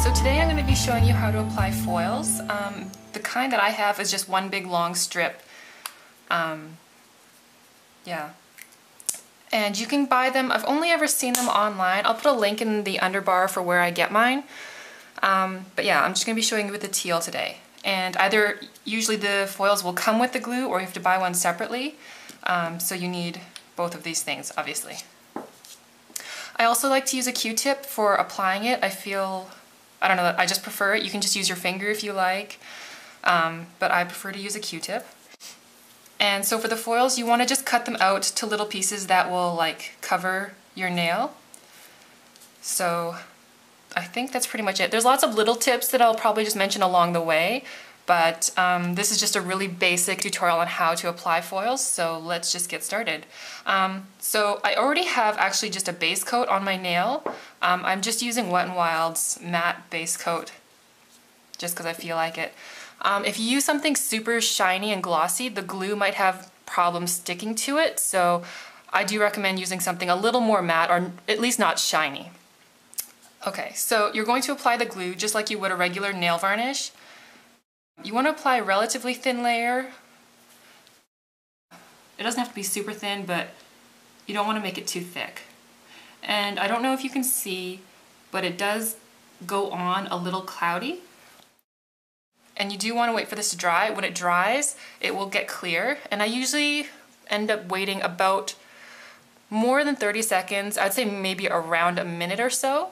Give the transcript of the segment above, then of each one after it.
So today I'm going to be showing you how to apply foils. The kind that I have is just one big long strip. Yeah. And you can buy them. I've only ever seen them online. I'll put a link in the underbar for where I get mine. But yeah, I'm just going to be showing you with the teal today. And usually the foils will come with the glue or you have to buy one separately. So you need both of these things, obviously. I also like to use a Q-tip for applying it. I don't know, I just prefer it. You can just use your finger if you like, but I prefer to use a Q-tip. And so for the foils, you want to just cut them out to little pieces that will like cover your nail. So I think that's pretty much it. There's lots of little tips that I'll probably just mention along the way, but this is just a really basic tutorial on how to apply foils, so let's just get started. So I already have actually just a base coat on my nail. I'm just using Wet n Wild's matte base coat just because I feel like it. If you use something super shiny and glossy, the glue might have problems sticking to it, so I do recommend using something a little more matte or at least not shiny. Okay, so you're going to apply the glue just like you would a regular nail varnish. You want to apply a relatively thin layer. It doesn't have to be super thin, but you don't want to make it too thick. And I don't know if you can see, but it does go on a little cloudy. And you do want to wait for this to dry. When it dries, it will get clear. And I usually end up waiting about more than 30 seconds. I'd say maybe around a minute or so.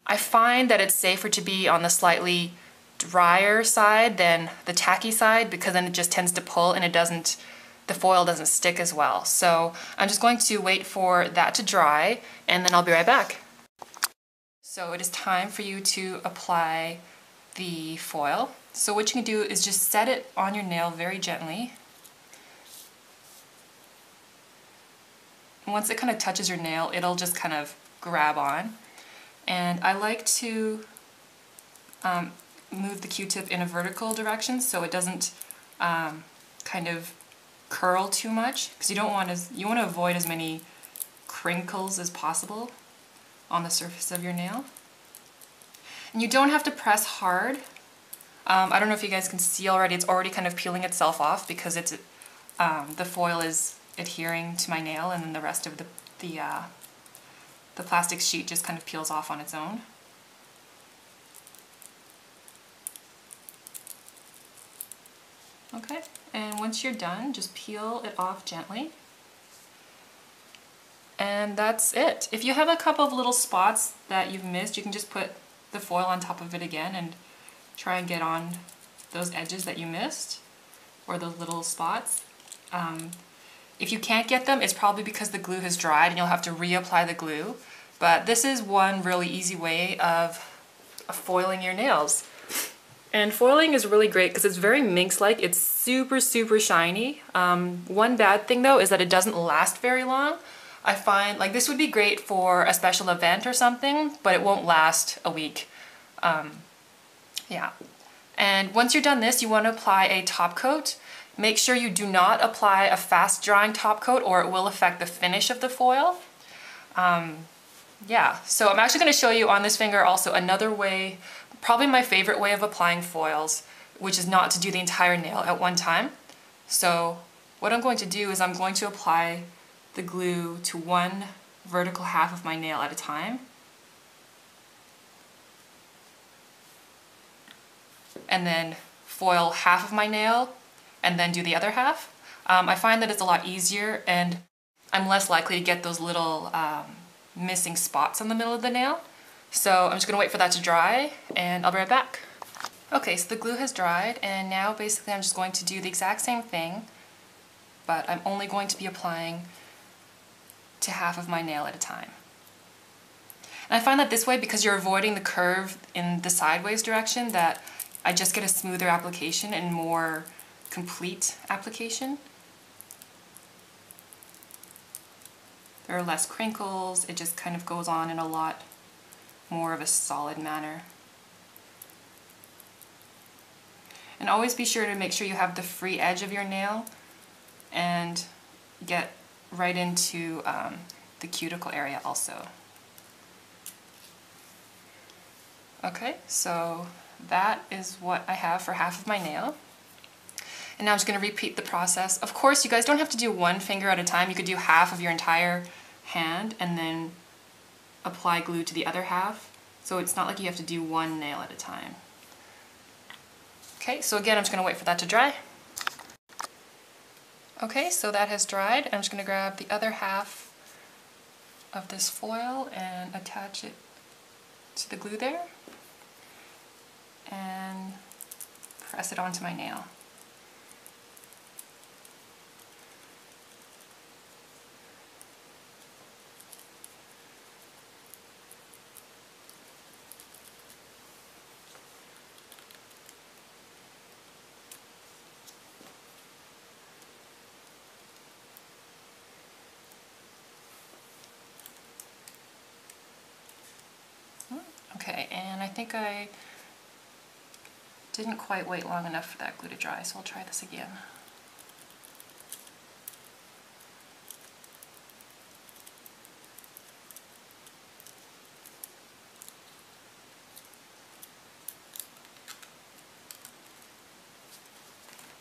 I find that it's safer to be on the slightly drier side than the tacky side because then it just tends to pull and the foil doesn't stick as well. So I'm just going to wait for that to dry and then I'll be right back. So it is time for you to apply the foil. So what you can do is just set it on your nail very gently. And once it kind of touches your nail, it'll just kind of grab on. And I like to move the Q-tip in a vertical direction so it doesn't kind of curl too much, because you want to avoid as many crinkles as possible on the surface of your nail. And you don't have to press hard. I don't know if you guys can see already, it's already kind of peeling itself off because the foil is adhering to my nail and then the rest of the plastic sheet just kind of peels off on its own. Okay, and once you're done, just peel it off gently. And that's it. If you have a couple of little spots that you've missed, you can just put the foil on top of it again and try and get on those edges that you missed, or those little spots. If you can't get them, it's probably because the glue has dried and you'll have to reapply the glue. But this is one really easy way of foiling your nails. And foiling is really great because it's very minx-like. It's super, super shiny. One bad thing though is that it doesn't last very long. I find like this would be great for a special event or something, but it won't last a week. Yeah. And once you're done this, you want to apply a top coat. Make sure you do not apply a fast drying top coat or it will affect the finish of the foil. Yeah, so I'm actually going to show you on this finger also another way, probably my favorite way of applying foils, which is not to do the entire nail at one time. So what I'm going to do is I'm going to apply the glue to one vertical half of my nail at a time. And then foil half of my nail and then do the other half. I find that it's a lot easier and I'm less likely to get those little missing spots in the middle of the nail. So I'm just gonna wait for that to dry and I'll be right back. Okay, so the glue has dried and now basically I'm just going to do the exact same thing, but I'm only going to be applying to half of my nail at a time. And I find that this way, because you're avoiding the curve in the sideways direction, that I just get a smoother application and more complete application. There are less crinkles, it just kind of goes on in a lot more of a solid manner. And always be sure to make sure you have the free edge of your nail and get right into the cuticle area also. Okay, so that is what I have for half of my nail. And now I'm just going to repeat the process. Of course, you guys don't have to do one finger at a time. You could do half of your entire hand and then apply glue to the other half. So it's not like you have to do one nail at a time. Okay, so again, I'm just going to wait for that to dry. Okay, so that has dried. I'm just going to grab the other half of this foil and attach it to the glue there and press it onto my nail. Okay, and I think I didn't quite wait long enough for that glue to dry, so I'll try this again.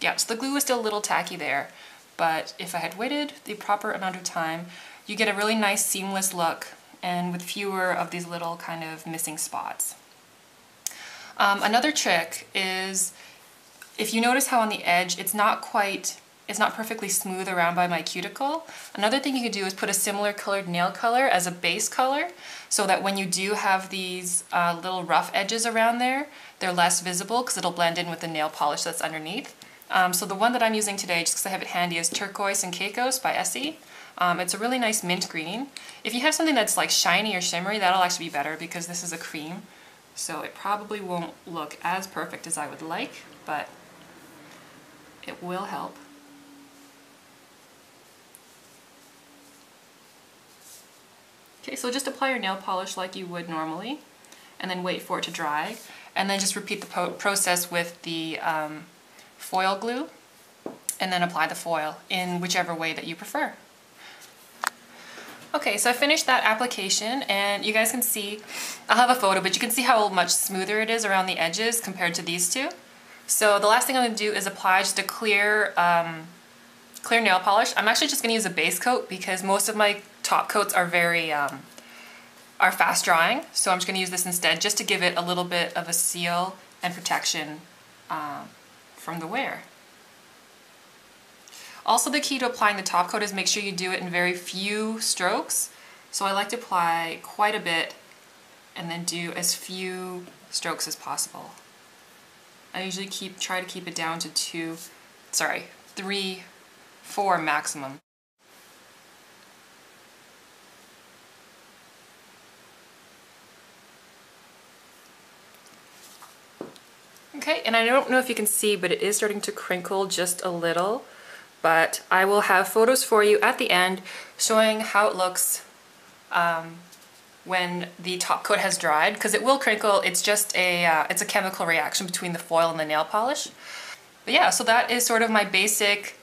Yeah, so the glue is still a little tacky there, but if I had waited the proper amount of time, you get a really nice seamless look and with fewer of these little kind of missing spots. Another trick is, if you notice how on the edge it's not perfectly smooth around by my cuticle, another thing you could do is put a similar colored nail color as a base color so that when you do have these little rough edges around there, they're less visible because it'll blend in with the nail polish that's underneath. So the one that I'm using today, just because I have it handy, is Turquoise and Caicos by Essie. It's a really nice mint green. If you have something that's like shiny or shimmery, that'll actually be better because this is a cream. So it probably won't look as perfect as I would like, but it will help. Okay, so just apply your nail polish like you would normally, and then wait for it to dry, and then just repeat the process with the foil glue, and then apply the foil in whichever way that you prefer. Okay, so I finished that application, and you guys can see, I'll have a photo, but you can see how much smoother it is around the edges compared to these two. So the last thing I'm going to do is apply just a clear nail polish. I'm actually just going to use a base coat because most of my top coats are very fast drying, so I'm just going to use this instead just to give it a little bit of a seal and protection from the wear. Also, the key to applying the top coat is make sure you do it in very few strokes. So I like to apply quite a bit and then do as few strokes as possible. I usually try to keep it down to 3, 4 maximum. Okay, and I don't know if you can see, but it is starting to crinkle just a little. But I will have photos for you at the end showing how it looks when the top coat has dried, because it will crinkle. It's just it's a chemical reaction between the foil and the nail polish. But yeah, so that is sort of my basic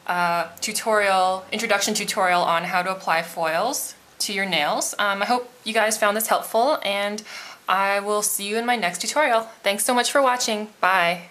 introduction tutorial on how to apply foils to your nails. I hope you guys found this helpful, and I will see you in my next tutorial. Thanks so much for watching. Bye.